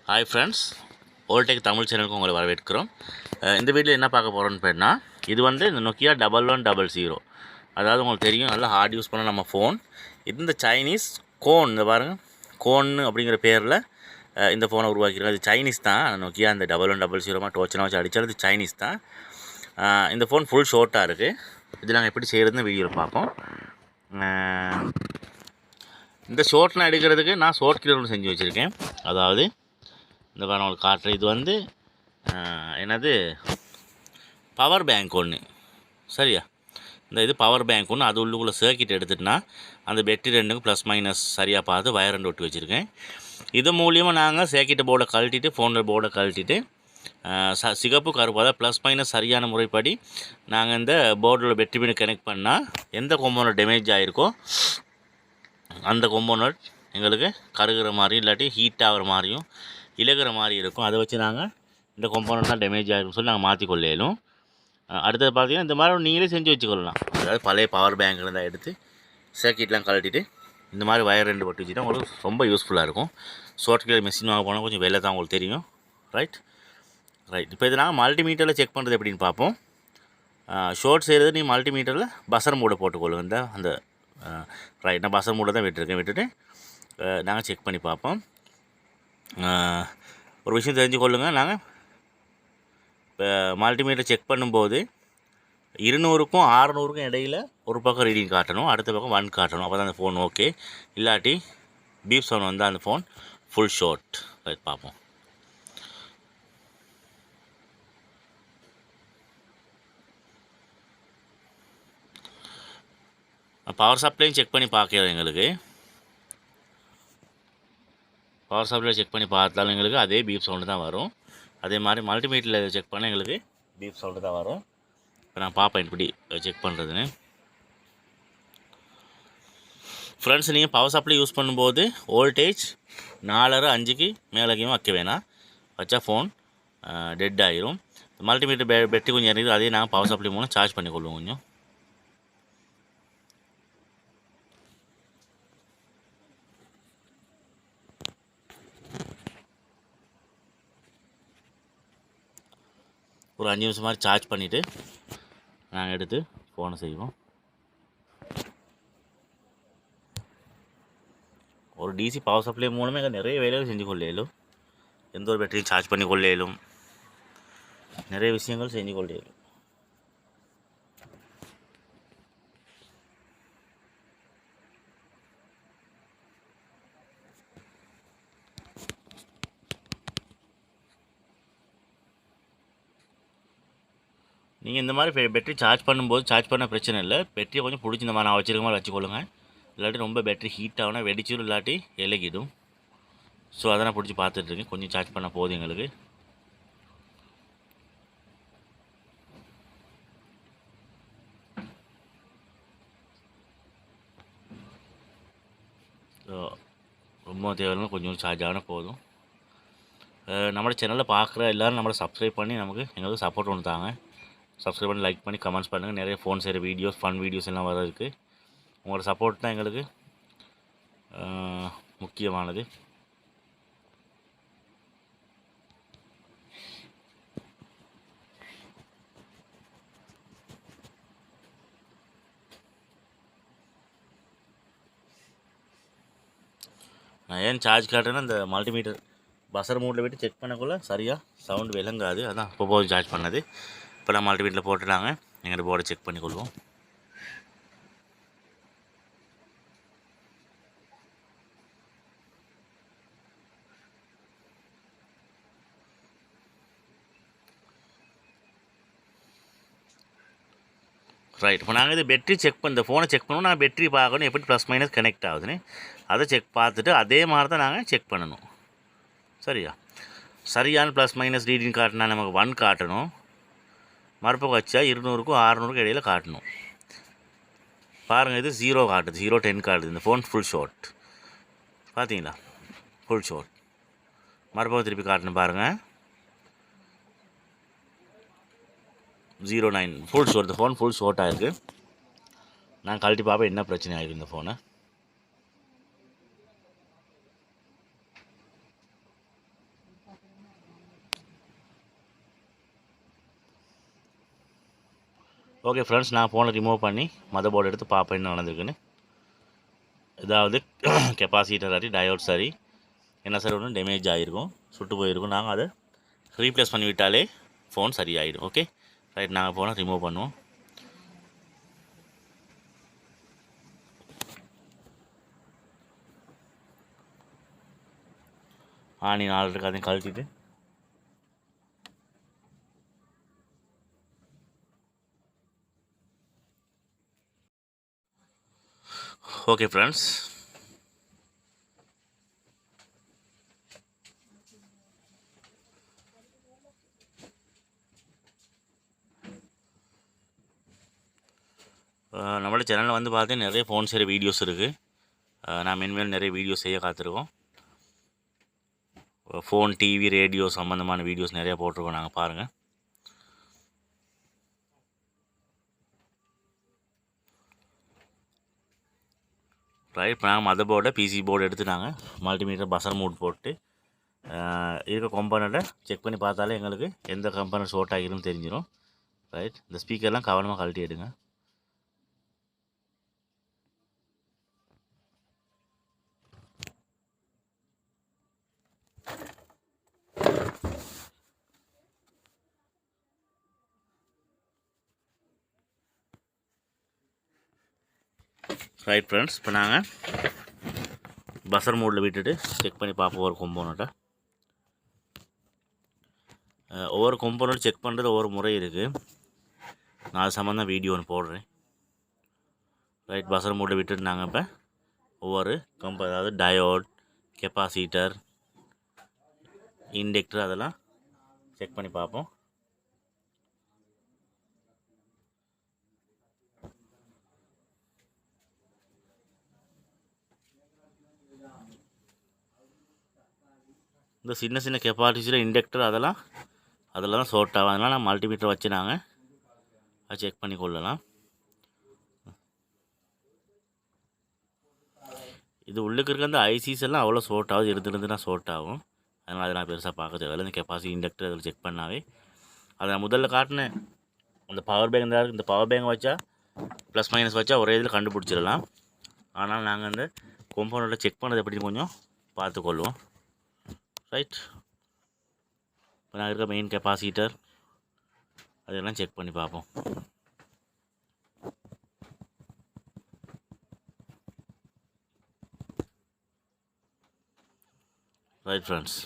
Hi friends, ஓல்டெக் Tamil சேனலுக்கு உங்களை வரவேற்கிறோம். இந்த வீடியோ என்ன பார்க்க போகிறோன்னு பேர்னா, இது வந்து இந்த நோக்கியா 1100, அதாவது உங்களுக்கு தெரியும் நல்லா ஹார்ட் யூஸ் பண்ண நம்ம ஃபோன். இது இந்த சைனீஸ் கோன், இந்த பாருங்கள் கோன் அப்படிங்கிற பேரில் இந்த ஃபோனை உருவாக்கிருக்கோம். இது சைனீஸ் தான். நோக்கியா இந்த 1100 டோச்சனை வச்சு அடித்தாலும் இது சைனீஸ் தான். இந்த ஃபோன் ஃபுல் ஷார்ட்டாக இருக்குது. இது நாங்கள் எப்படி செய்கிறதுன்னு வீடியோவில் பார்ப்போம். இந்த ஷார்ட்லாம் எடுக்கிறதுக்கு நான் ஷார்ட் கிளர் ஒன்று செஞ்சு வச்சுருக்கேன். அதாவது இந்த பாருங்க உங்களுக்கு காட்டுறேன். இது வந்து என்னது பவர் பேங்க் ஒன்று, சரியா? இந்த இது பவர் பேங்க் ஒன்று, அது உள்ளுக்குள்ளே சர்க்கிட் எடுத்துட்டுனா அந்த பேட்டரி ரெண்டுக்கும் ப்ளஸ் மைனஸ் சரியாக பார்த்து வயர் ரெண்டு ஒட்டி வச்சுருக்கேன். இது மூலியமாக நாங்கள் சர்க்கிட்டை போர்டை கழட்டிட்டு ஃபோனில் போர்டை கழட்டிட்டு சிகப்பு கருப்பு, அதாவது ப்ளஸ் மைனஸ் சரியான முறைப்படி நாங்கள் இந்த போர்டில் பேட்டரி பின் கனெக்ட் பண்ணால் எந்த கொம்போனட் டேமேஜ் ஆகிருக்கோ அந்த கொம்போனட் எங்களுக்கு கருகிற மாதிரி இல்லாட்டி ஹீட் ஆகிற மாதிரியும் இலகுற மாதிரி இருக்கும். அதை வச்சு நாங்கள் இந்த கொம்போனட் தான் டேமேஜ் ஆகிருக்கும் சொல்லி நாங்கள் மாற்றிக்கொள்ளையிலும். அடுத்தது பார்த்திங்கன்னா இந்த மாதிரி நீங்களே செஞ்சு வச்சுக்கொள்ளலாம். அதாவது பழைய பவர் பேங்க் இருந்தால் எடுத்து சர்க்கிட்லாம் கழட்டிட்டு இந்த மாதிரி வயர் ரெண்டு போட்டு வச்சுட்டா உங்களுக்கு ரொம்ப யூஸ்ஃபுல்லாக இருக்கும். ஷார்ட் கிளர் மிஷின் வாங்க போனால் கொஞ்சம் வெளில தான் உங்களுக்கு தெரியும். ரைட். இப்போ இது நாங்கள் மல்டிமீட்டரில் செக் பண்ணுறது எப்படின்னு பார்ப்போம். ஷார்ட் செய்கிறது நீ மல்டிமீட்டரில் பசர் மூடை போட்டுக்கொள்ளுங்க. இந்த அந்த ரைட், நான் பசர் மூடை தான் விட்டுட்டு நாங்கள் செக் பண்ணி பார்ப்போம். ஒரு விஷயம் தெரிஞ்சுக்கொள்ளுங்க, நாங்கள் இப்போ மல்டிமீட்டர் செக் பண்ணும்போது 200க்கும் 600க்கும் இடையில் ஒரு பக்கம் ரீடிங் காட்டணும், அடுத்த பக்கம் 1 காட்டணும். அப்போ தான் அந்த ஃபோன் ஓகே. இல்லாட்டி பீப் சவுண்ட் வந்தால் அந்த ஃபோன் ஃபுல் ஷார்ட். பார்ப்போம். பவர் சப்ளையும் செக் பண்ணி பார்க்கலாம். எங்களுக்கு பவர் சப்ளை செக் பண்ணி பார்த்தாலும் எங்களுக்கு அதே பீப் சவுண்டு தான் வரும். அதே மாதிரி மல்டிமீட்டரில் செக் பண்ணால் எங்களுக்கு பீப் சவுண்டு தான் வரும். இப்போ நான் பார்ப்பேன் இப்படி செக் பண்ணுறதுன்னு. ஃப்ரெண்ட்ஸ், நீங்கள் பவர் சப்ளை யூஸ் பண்ணும்போது வோல்டேஜ் 4.5 5க்கு மேலேயும் வைக்க வேணாம். வச்சா ஃபோன் டெட் ஆகிரும். மல்டிமீட்டர் பேட்டரி கொஞ்சம் இறங்கிது, அதே நாங்கள் பவர் சப்ளை மூலம் சார்ஜ் பண்ணிக்கொள்வோம். கொஞ்சம் ஒரு 5 நிமிஷம் மாதிரி சார்ஜ் பண்ணிவிட்டு நாங்கள் எடுத்து ஃபோனை செய்வோம். ஒரு டிசி பவர் சப்ளை மூலமே நிறைய வேலைகள் செஞ்சு கொள்ளையிலும், எந்த ஒரு பேட்டரியும் சார்ஜ் பண்ணி கொள்ளையிலும், நிறைய விஷயங்கள் செஞ்சு கொள்ளையிலும். நீங்கள் இந்த மாதிரி பேட்டரி சார்ஜ் பண்ணும்போது சார்ஜ் பண்ண பிரச்சனை இல்லை. பேட்டரியை கொஞ்சம் பிடிச்சி இந்த மாதிரி நான் வச்சுருக்க மாதிரி வச்சுக்கொள்ளுங்க. இல்லாட்டி ரொம்ப பேட்டரி ஹீட் ஆகுனா வெடிச்சிடும், இல்லாட்டி இலகிடும். ஸோ அதை நான் பிடிச்சி பார்த்துட்ருக்கேன். கொஞ்சம் சார்ஜ் பண்ண போதும் எங்களுக்கு. ஸோ ரொம்ப தேவையில்லை, கொஞ்சம் சார்ஜ் ஆனால் போதும். நம்மளோட சேனலில் பார்க்குற எல்லோரும் நம்மளை சப்ஸ்கிரைப் பண்ணி நமக்கு எங்களுக்கு சப்போர்ட் ஒன்று தாங்க. சப்ஸ்கிரைப் பண்ணி லைக் பண்ணி கமெண்ட்ஸ் பண்ணுங்கள். நிறைய ஃபோன் செய்கிற வீடியோஸ், ஃபன் வீடியோஸ் எல்லாம் வர இருக்குது. உங்களோட சப்போர்ட் தான் எங்களுக்கு முக்கியமானது. நான் ஏன் சார்ஜ் காட்டுறேன்னா, இந்த மல்டிமீட்டர் பசர் மூடில் விட்டு செக் பண்ணக்குள்ளே சரியாக சவுண்டு விளங்காது. அதான் இப்போ போது சார்ஜ் பண்ணது. இப்போ நான் மல்டிமீட்டரில் போட்டுட்டாங்க. எங்கள் போர்டை செக் பண்ணிக்கொள்வோம். ரைட். இப்போ நாங்கள் இது பேட்டரி செக் பண்ண, இந்த ஃபோனை செக் பண்ணணும். நான் பேட்டரி பார்க்கணும் எப்படி ப்ளஸ் மைனஸ் கனெக்ட் ஆகுதுன்னு. அதை செக் பார்த்துட்டு அதே மாதிரி தான் நாங்கள் செக் பண்ணணும். சரியா? சரியான ப்ளஸ் மைனஸ் ரீடிங் காட்டினா நமக்கு 1 காட்டணும். மறுபக்கம் வச்சா 200க்கும் 600க்கும் இடையில் காட்டணும். பாருங்கள், இது 0 காட்டுது, 0 10 காட்டுது. இந்த ஃபோன் ஃபுல் ஷார்ட். பார்த்தீங்களா? Full short. மறுபக்கம் திருப்பி காட்டணும் பாருங்கள், 09 ஃபுல் ஷார்ட். இந்த ஃபோன் ஃபுல் ஷார்ட்டாக இருக்குது. நான் கழட்டி பார்ப்பேன் என்ன பிரச்சனை ஆகிருக்கு இந்த ஃபோனை. ஓகே ஃப்ரெண்ட்ஸ், நான் ஃபோனை ரிமூவ் பண்ணி மதர் போர்டு எடுத்து பார்ப்பேன் என்ன நடந்திருக்குன்னு. ஏதாவது கெப்பாசிட்டர் சரி டயோட் சரி என்ன சார் ஒன்று டேமேஜ் ஆகிருக்கும், சுட்டு போயிருக்கும். நாங்கள் அதை ரீப்ளேஸ் பண்ணி விட்டாலே ஃபோன் சரியாயிடும். ஓகே ரைட், நாங்கள் ஃபோனை ரிமூவ் பண்ணுவோம். ஆணி 4 இருக்குது, அதையும் கழட்டிட்டு ஓகே ஃப்ரெண்ட்ஸ், நம்மளோட சேனலில் வந்து பார்த்தீங்கன்னா நிறைய ஃபோன் செய்கிற வீடியோஸ் இருக்குது. நான் மென்மேலும் நிறைய வீடியோஸ் செய்ய காத்திருக்கோம். ஃபோன், டிவி, ரேடியோ சம்மந்தமான வீடியோஸ் நிறையா போட்டிருக்கோம். நாங்கள் பாருங்கள். ரைட், இப்போ நாங்கள் மதர் போர்டை பிசி போர்டு எடுத்து நாங்கள் மல்டிமீட்டர் பசர் மூட் போட்டு இருக்க கம்பெனிட்டை செக் பண்ணி பார்த்தாலே எங்களுக்கு எந்த கம்பெனி ஷார்ட் ஆகிருன்னு தெரிஞ்சிடும். ரைட், இந்த ஸ்பீக்கர்லாம் கவனமாக கழட்டி எடுங்க. ரைட் ஃப்ரெண்ட்ஸ், இப்போ நாங்கள் பசர் மோடில் விட்டுட்டு செக் பண்ணி பார்ப்போம் ஒவ்வொரு கொம்போனட்டை. ஒவ்வொரு கொம்போனட் செக் பண்ணுறது ஒவ்வொரு முறை இருக்குது. நான் அது சம்மந்தம் வீடியோ ஒன்று போடுறேன். ரைட், பசர் மோடில் விட்டுட்டு நாங்கள் இப்போ ஒவ்வொரு அதாவது டயோட், கெப்பாசிட்டர், இண்டக்டர் அதெல்லாம் செக் பண்ணி பார்ப்போம். இந்த சின்ன சின்ன கெப்பாசிட்டியில் இண்டக்டர் அதெல்லாம் தான் ஷார்ட் ஆகும். அதனால் நான் மல்டிமீட்டர் வச்சு நாங்கள் அதை செக் பண்ணி கொள்ளலாம். இது உள்ளுக்கு இருக்க அந்த ஐசிஸ் எல்லாம் அவ்வளோ ஷார்ட் ஆகுது, இருந்துருந்துனா ஷார்ட் ஆகும். அதனால் அதை நான் பெருசாக பார்க்க தேவையில்லை. இந்த கெப்பாசிட்டி இண்டக்டர் அதில் செக் பண்ணாவே அதை நான் முதல்ல காட்டினேன். அந்த பவர் பேங்க் தான், இந்த பவர் பேங்க் வச்சா ப்ளஸ் மைனஸ் வச்சா ஒரே இதில் கண்டுபிடிச்சிடலாம். ஆனால் நாங்கள் அந்த கொம்போனட்டை செக் பண்ணது எப்படின்னு கொஞ்சம் பார்த்துக்கொள்வோம். ரைட், இப்போ நான் இருக்க மெயின் கெப்பாசிட்டர் அதெல்லாம் செக் பண்ணி பார்ப்போம். ரைட் ஃப்ரெண்ட்ஸ்,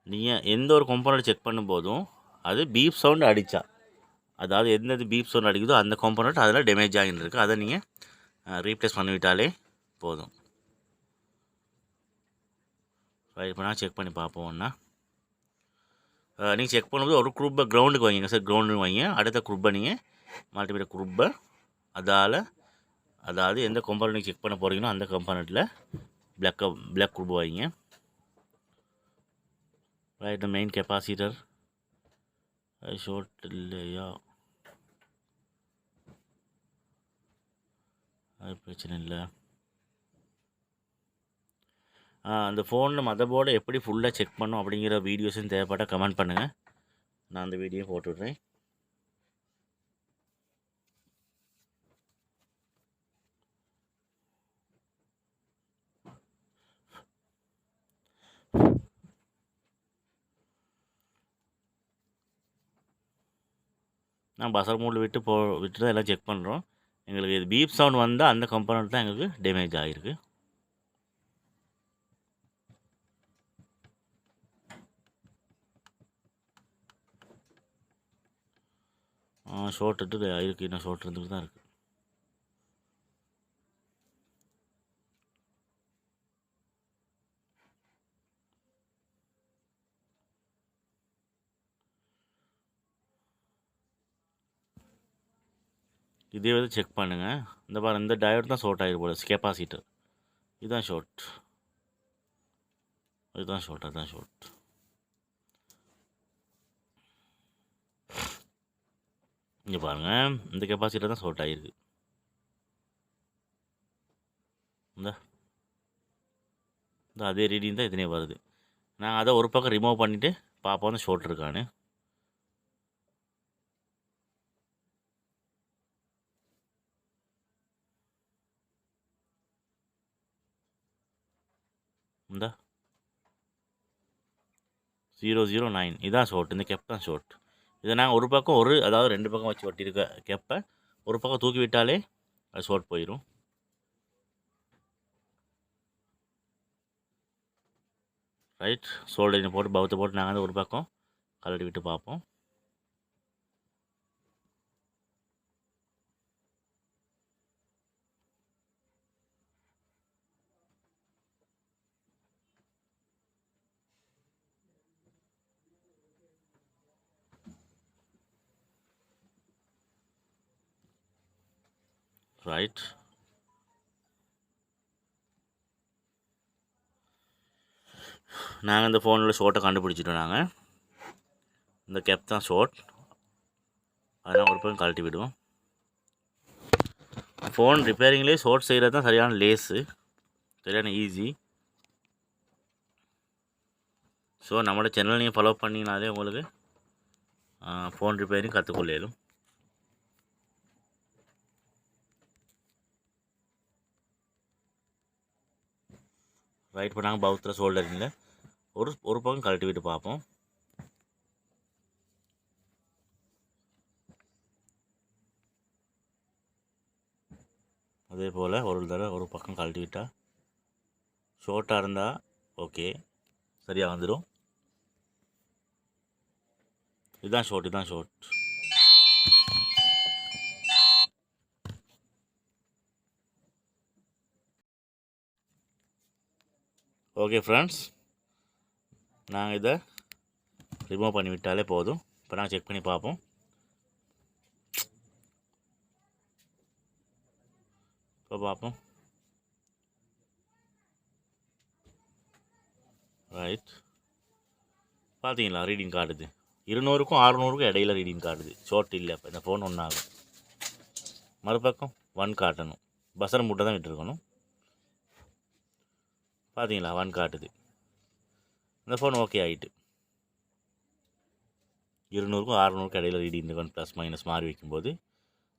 நீங்கள் எந்த ஒரு கொம்போனட் செக் பண்ணும்போதும் அது பீப் சவுண்டு அடித்தா, அதாவது எந்த பீப் சவுண்ட் அடிக்குதோ அந்த கொம்போனட் அதில் டேமேஜ் ஆகிட்டு இருக்குது. அதை நீங்கள் ரீப்ளேஸ் பண்ணிவிட்டாலே போதும். ரைட், இப்போ நான் செக் பண்ணி பார்ப்போம் ஒன்றா. நீங்கள் செக் பண்ணும்போது ஒரு குரூப்பை கிரவுண்டுக்கு வைங்க சார், கிரவுண்டுக்கு வைங்க. அடுத்த குரூப்பை நீங்கள் மல்டிமீட்டர் குரூப்பை அதாவது எந்த கம்பெனி நீங்கள் செக் பண்ண போகிறீங்களோ அந்த கம்பெனியில் பிளாக் குரூப் வைங்க. ரைட், மெயின் கெப்பாசிட்டர் ஷார்ட் இல்லையா, அது பிரச்சனை இல்லை. அந்த ஃபோனில் மதர் போர்டை எப்படி ஃபுல்லாக செக் பண்ணோம் அப்படிங்கிற வீடியோஸும் தேவைப்பட்டால் கமெண்ட் பண்ணுங்கள். நான் அந்த வீடியோ போட்டுவிட்றேன். நான் பசர் மூடில் விட்டு தான் எல்லாம் செக் பண்ணுறோம். எங்களுக்கு இது பீப் சவுண்ட் வந்தால் அந்த கம்பெனட் தான் எங்களுக்கு டேமேஜ் ஆகிருக்கு. ஷார்ட் இருக்குது, இன்னும் ஷார்ட் இருந்துட்டு தான் இருக்குது. இதே வந்து செக் பண்ணுங்கள். இந்த டயோட் தான் ஷார்ட் ஆகிருக்கு போல, கெப்பாசிட்டர் இதுதான் ஷார்ட், அதுதான் ஷார்ட். இங்கே பாருங்கள், இந்த கெப்பாசிட்டர் தான் ஷார்ட் ஆகிருக்கு. இந்த அதே ரீடிங் தான் இதுனே வருது. நாங்கள் அதை ஒரு பக்கம் ரிமூவ் பண்ணிவிட்டு பார்ப்போம் வந்து ஷார்ட் இருக்கான்னு. 009 இதான் ஷோர்ட். இந்த கெப் தான் ஷோர்ட். இதை நாங்கள் ஒரு பக்கம் அதாவது 2 பக்கம் வச்சு ஒட்டியிருக்க கெப்பை ஒரு பக்கம் தூக்கி விட்டாலே அது ஷோர்ட் போயிடும். ரைட், ஷோல்டரிங் போட்டு பவுத்தை போட்டு நாங்கள் வந்து ஒரு பக்கம் கலட்டி விட்டு பார்ப்போம். ரைட், நாங்கள் இந்த ஃபோனில் ஷோர்ட்டை கண்டுபிடிச்சிட்டோம். நாங்கள் இந்த கேப் தான் ஷோர்ட், அதெல்லாம் ஒரு பக்கம் கழட்டி விடுவோம். ஃபோன் ரிப்பேரிங்லேயே ஷோர்ட் செய்கிறது தான் சரியான லேஸு, சரியான ஈஸி. ஸோ நம்மளோட சேனல் நீங்கள் ஃபாலோ பண்ணிங்கனாலே உங்களுக்கு ஃபோன் ரிப்பேரிங் கற்றுக்கொள்ளும். ரைட், இப்போ நாங்கள் பவுத்தில் ஷோல்டரிங்கில் ஒரு பக்கம் கழட்டி விட்டு பார்ப்போம். அதே போல் ஒரு பக்கம் கழட்டி விட்டால் ஷோர்ட்டாக இருந்தால் ஓகே, சரியாக வந்துடும். இதுதான் ஷோர்ட். ஓகே ஃப்ரெண்ட்ஸ், நாங்கள் இதை ரிமூவ் பண்ணி விட்டாலே போதும். இப்போ நாங்கள் செக் பண்ணி பார்ப்போம். ரைட், பார்த்தீங்களா ரீடிங் காட்டுது. 200க்கும் 600க்கும் இடையில ரீடிங் காட்டுது. ஷோர்ட் இல்லை. இப்போ இந்த ஃபோன் ஒன்றாகும். மறுபக்கம் 1 காட்டணும். பசரை மூட்டை தான் விட்டுருக்கணும். பார்த்தீங்களா 1 காட்டுது. இந்த ஃபோன் ஓகே ஆகிட்டு. 200க்கும் 600க்கும் இடையில ரீடிங் இந்த ப்ளஸ் மைனஸ் மாறி வைக்கும்போது,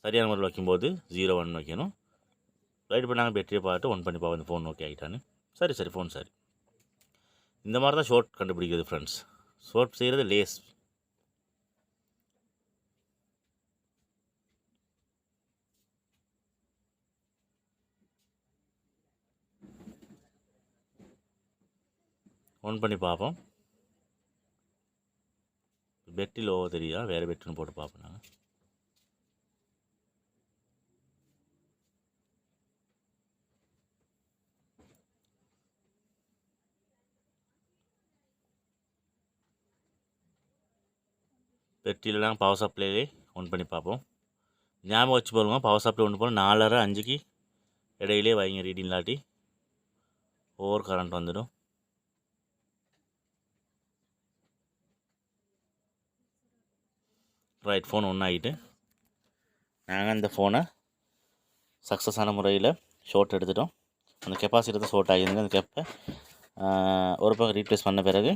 சரியான முறையில் வைக்கும்போது 0-1 வைக்கணும். ரைட், இப்போ நாங்கள் பேட்டரியை பார்த்து ஒன் பண்ணி பார்ப்போம் இந்த ஃபோன் ஓகே ஆகிட்டான்னு. சரி ஃபோன் சரி. இந்த மாதிரி தான் ஷோர்ட் கண்டுபிடிக்கிறது ஃப்ரெண்ட்ஸ். ஷோர்ட் செய்கிறது லேஸ். ஒன் பண்ணி பார்ப்போம். பெட்டி லோவோ தெரியா, வேறு பெட்டுன்னு போட்டு பார்ப்போம். நாங்கள் பெட்டிலலாம் பவர் சப்ளைலே ஒன் பண்ணி பார்ப்போம். ஞாபகம் வச்சு போடுங்க, பவர் சப்ளை ஒன்று போல் 4:30-5க்கு இடையிலே வைங்க. ரீடிங் இல்லாட்டி ஓவர் கரண்ட் வந்துடும். ரைட், ஃபோன் ஒன்று ஆகிட்டு நாங்கள் இந்த ஃபோனை சக்ஸஸான முறையில் ஷோர்ட் எடுத்துட்டோம். அந்த கெப்பாசிட்டி தான் ஷோர்ட் ஆகியிருந்தது. அந்த கெப்பை ஒரு பக்கம் ரீப்ளேஸ் பண்ண பிறகு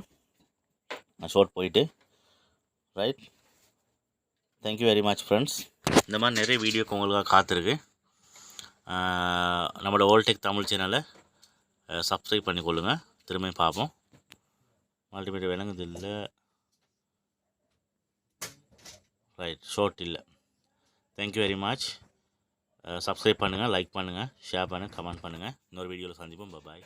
ஷோர்ட் போயிட்டு. Right, thank you very much friends. இந்த மாதிரி நிறைய வீடியோக்கு உங்களுக்காக காத்திருக்கு. நம்மளோட ஓல்டெக் தமிழ் சேனலை சப்ஸ்கிரைப் பண்ணிக்கொள்ளுங்கள். திரும்பியும் பார்ப்போம். மல்டிமீடியா விளங்குது இல்லை. ரைட், ஷோர்ட் இல்லை. Thank you very much. சப்ஸ்கிரைப் பண்ணுங்கள், லைக் பண்ணுங்கள், ஷேர் பண்ணுங்கள், கமெண்ட் பண்ணுங்கள். இன்னொரு வீடியோவில் சந்திப்போம். பாய்.